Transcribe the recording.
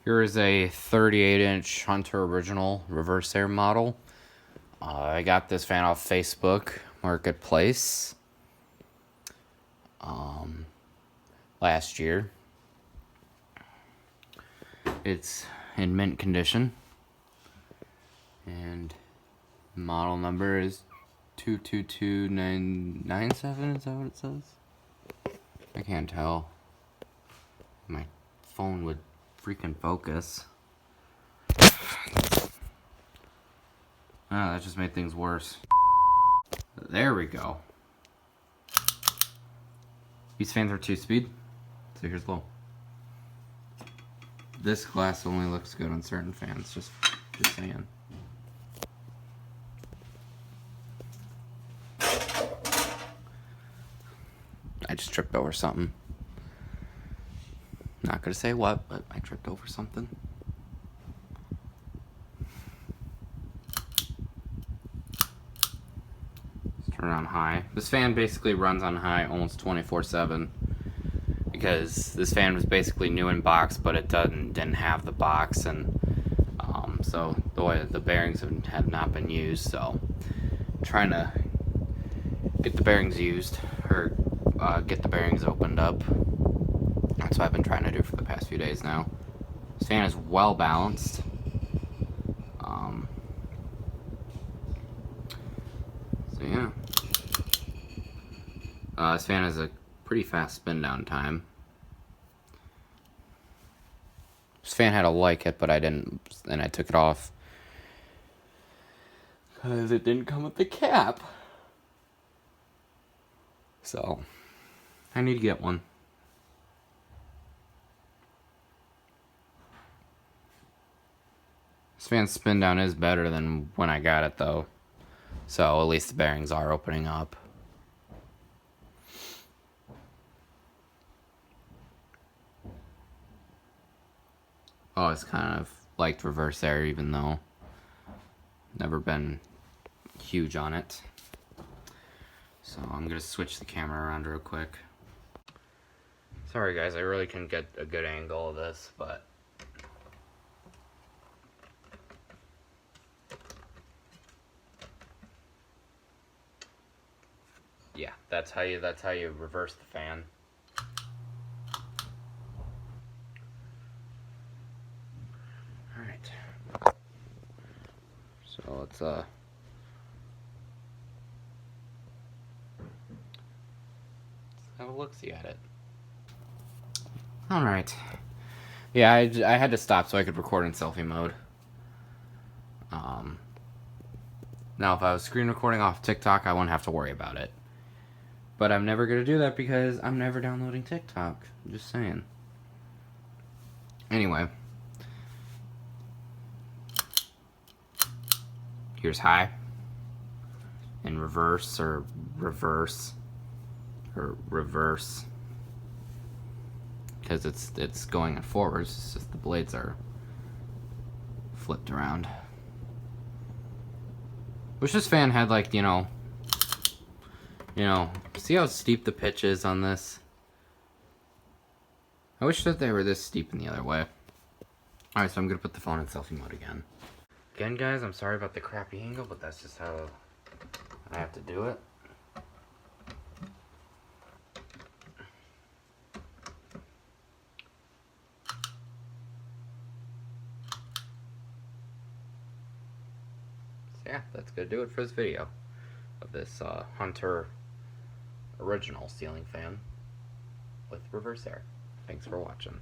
Here is a 38-inch Hunter Original reverse air model. I got this fan off Facebook Marketplace last year. It's in mint condition, and model number is 222997. Is that what it says? I can't tell. My phone would freaking focus. That just made things worse. There we go. These fans are 2-speed, so here's low. This glass only looks good on certain fans, just saying. I just tripped over something. Not gonna say what, but I tripped over something. Let's turn it on high. This fan basically runs on high almost 24/7 because this fan was basically new in box, but it didn't have the box, and so the bearings have not been used. So I'm trying to get the bearings used, or get the bearings opened up. That's what I've been trying to do for the past few days now. This fan is well balanced. So yeah. This fan has a pretty fast spin down time. This fan had a light kit, but I didn't, and I took it off because it didn't come with the cap. So I need to get one. This fan's spin down is better than when I got it, though. So at least the bearings are opening up. Always kind of liked reverse air, even though never been huge on it. So I'm gonna switch the camera around real quick. Sorry guys, I really couldn't get a good angle of this, but yeah, that's how you reverse the fan. All right. So let's have a look-see at it. All right. Yeah, I had to stop so I could record in selfie mode. Now, if I was screen recording off TikTok, I wouldn't have to worry about it. But I'm never going to do that because I'm never downloading TikTok. I'm just saying. Anyway. Here's high. In reverse, or reverse. Or reverse. Because it's going forwards. It's just the blades are flipped around. Wish this fan had, like, you know, see how steep the pitch is on this? I wish that they were this steep in the other way. Alright, so I'm gonna put the phone in selfie mode again. Again, guys, I'm sorry about the crappy angle, but that's just how I have to do it. Yeah, that's gonna do it for this video of this Hunter Original ceiling fan with reverse air. Thanks for watching.